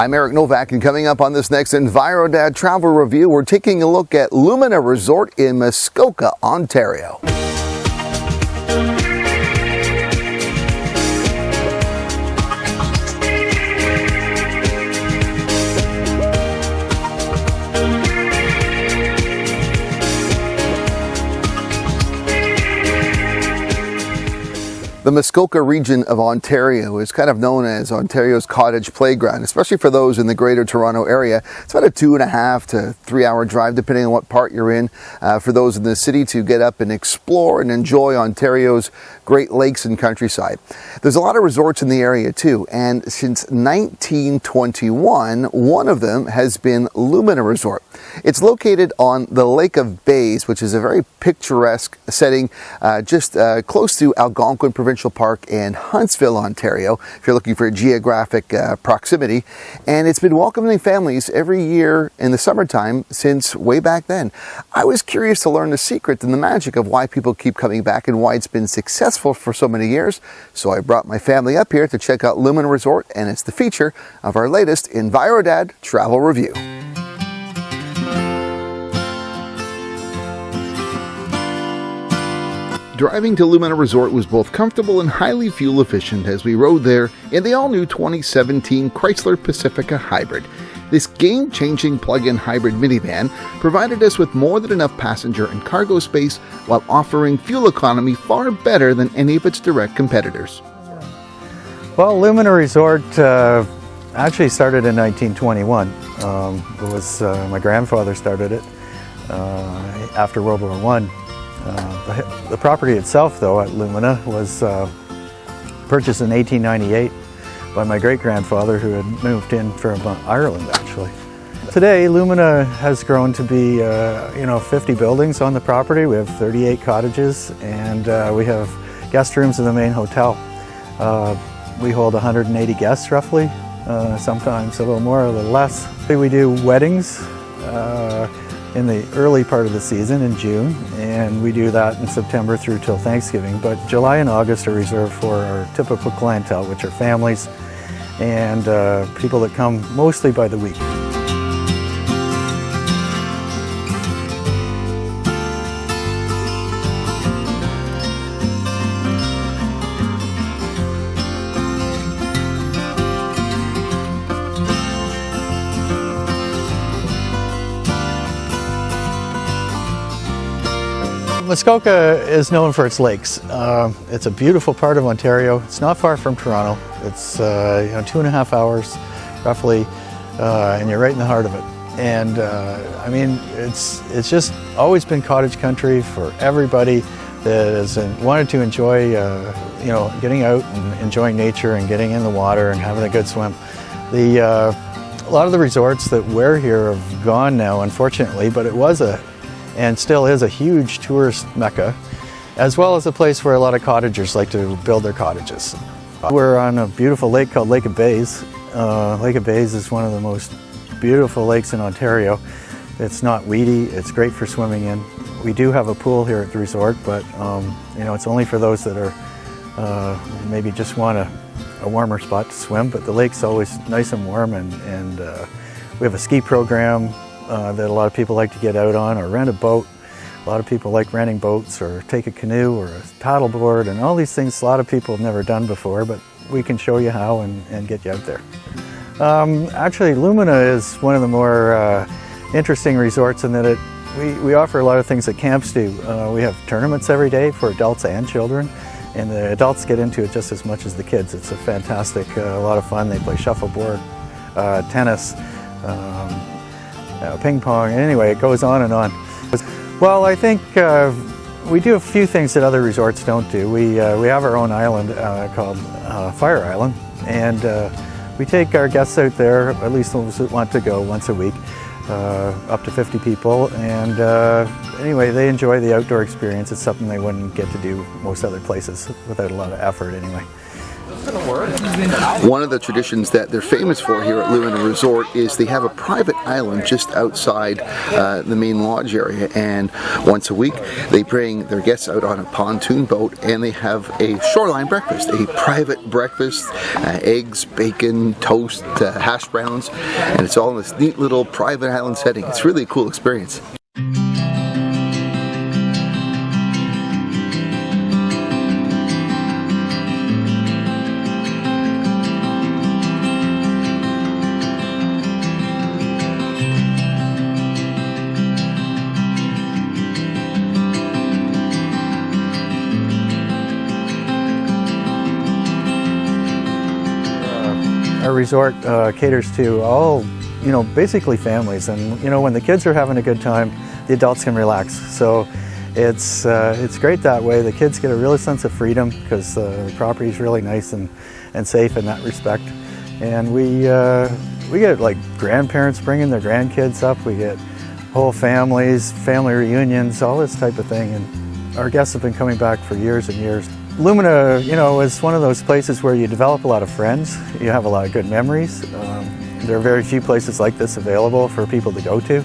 I'm Eric Novak, and coming up on this next EnviroDad travel review, we're taking a look at Lumina Resort in Muskoka, Ontario. The Muskoka region of Ontario is kind of known as Ontario's cottage playground, especially for those in the Greater Toronto area. It's about a 2.5 to 3 hour drive, depending on what part you're in, for those in the city to get up and explore and enjoy Ontario's Great Lakes and countryside. There's a lot of resorts in the area too, and since 1921, one of them has been Lumina Resort. It's located on the Lake of Bays, which is a very picturesque setting just close to Algonquin Provincial Park in Huntsville, Ontario, if you're looking for geographic proximity. And it's been welcoming families every year in the summertime since way back then. I was curious to learn the secret and the magic of why people keep coming back and why it's been successful for so many years. So I brought my family up here to check out Lumina Resort, and it's the feature of our latest EnviroDad travel review. Driving to Lumina Resort was both comfortable and highly fuel efficient as we rode there in the all-new 2017 Chrysler Pacifica Hybrid. This game-changing plug-in hybrid minivan provided us with more than enough passenger and cargo space while offering fuel economy far better than any of its direct competitors. Well, Lumina Resort actually started in 1921. It was my grandfather started it after World War I. The property itself, though, at Lumina was purchased in 1898 by my great-grandfather, who had moved in from Ireland, actually. Today, Lumina has grown to be 50 buildings on the property. We have 38 cottages, and we have guest rooms in the main hotel. We hold 180 guests, roughly, sometimes a little more, a little less. We do weddings in the early part of the season in June, and we do that in September through till Thanksgiving. But July and August are reserved for our typical clientele, which are families and people that come mostly by the week. Muskoka is known for its lakes. It's a beautiful part of Ontario. It's not far from Toronto. It's 2.5 hours roughly, and you're right in the heart of it. And I mean, it's just always been cottage country for everybody that has wanted to enjoy getting out and enjoying nature and getting in the water and having a good swim. A lot of the resorts that we're here have gone now, unfortunately, but it was and still is a huge tourist mecca, as well as a place where a lot of cottagers like to build their cottages. We're on a beautiful lake called Lake of Bays. Lake of Bays is one of the most beautiful lakes in Ontario. It's not weedy, it's great for swimming in. We do have a pool here at the resort, but it's only for those that are maybe just want a warmer spot to swim, but the lake's always nice and warm, and we have a ski program that a lot of people like to get out on or rent a boat. A lot of people like renting boats or take a canoe or a paddleboard, and all these things a lot of people have never done before, but we can show you how and get you out there. Actually, Lumina is one of the more interesting resorts in that we offer a lot of things that camps do. We have tournaments every day for adults and children, and the adults get into it just as much as the kids. It's a fantastic, a lot of fun. They play shuffleboard, tennis, ping pong, and anyway, it goes on and on. Well, I think we do a few things that other resorts don't do. We have our own island called Fire Island, and we take our guests out there, at least those that want to go, once a week, up to 50 people, and anyway, they enjoy the outdoor experience. It's something they wouldn't get to do most other places without a lot of effort anyway. One of the traditions that they're famous for here at Lumina Resort is they have a private island just outside the main lodge area, and once a week they bring their guests out on a pontoon boat and they have a shoreline breakfast, a private breakfast, eggs, bacon, toast, hash browns, and it's all in this neat little private island setting. It's really a cool experience. Our resort caters to all, basically families, and when the kids are having a good time, the adults can relax. So it's great that way. The kids get a real sense of freedom because the property is really nice and safe in that respect. And we get like grandparents bringing their grandkids up. We get whole families, family reunions, all this type of thing. And our guests have been coming back for years and years. Lumina, is one of those places where you develop a lot of friends. You have a lot of good memories. There are very few places like this available for people to go to.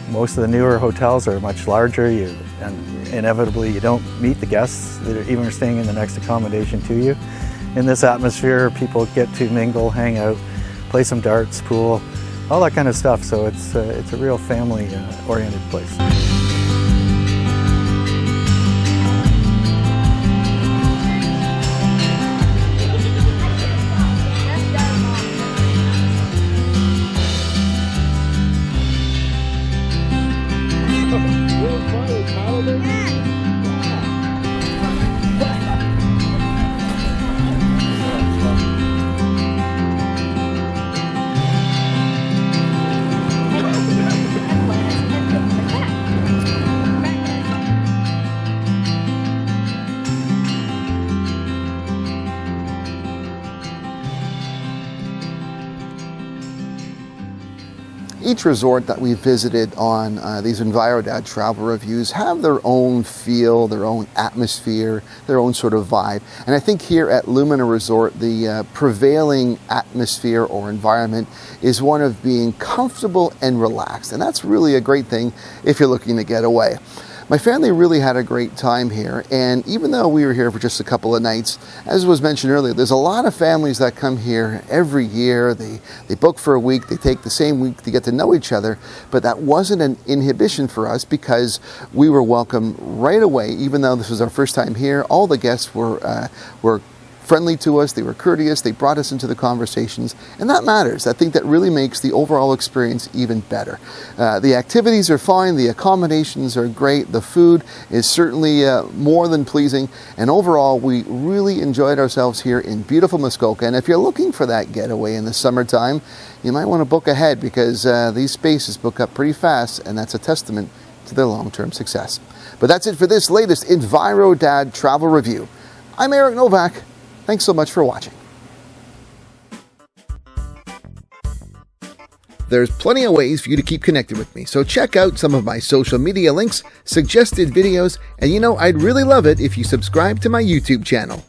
Most of the newer hotels are much larger, and inevitably you don't meet the guests that are even staying in the next accommodation to you. In this atmosphere, people get to mingle, hang out, play some darts, pool, all that kind of stuff. So it's a real family-oriented place. Each resort that we visited on these EnviroDad travel reviews have their own feel, their own atmosphere, their own sort of vibe. And I think here at Lumina Resort, the prevailing atmosphere or environment is one of being comfortable and relaxed. And that's really a great thing if you're looking to get away. My family really had a great time here, and even though we were here for just a couple of nights, as was mentioned earlier, there's a lot of families that come here every year. They book for a week, they take the same week to get to know each other, but that wasn't an inhibition for us because we were welcome right away. Even though this was our first time here, all the guests were friendly to us, they were courteous, they brought us into the conversations, and that matters. I think that really makes the overall experience even better. The activities are fine, the accommodations are great, the food is certainly more than pleasing, and overall we really enjoyed ourselves here in beautiful Muskoka. And if you're looking for that getaway in the summertime, you might want to book ahead because these spaces book up pretty fast, and that's a testament to their long-term success. But that's it for this latest EnviroDad travel review. I'm Eric Novak. Thanks so much for watching. There's plenty of ways for you to keep connected with me, so check out some of my social media links, suggested videos, and I'd really love it if you subscribe to my YouTube channel.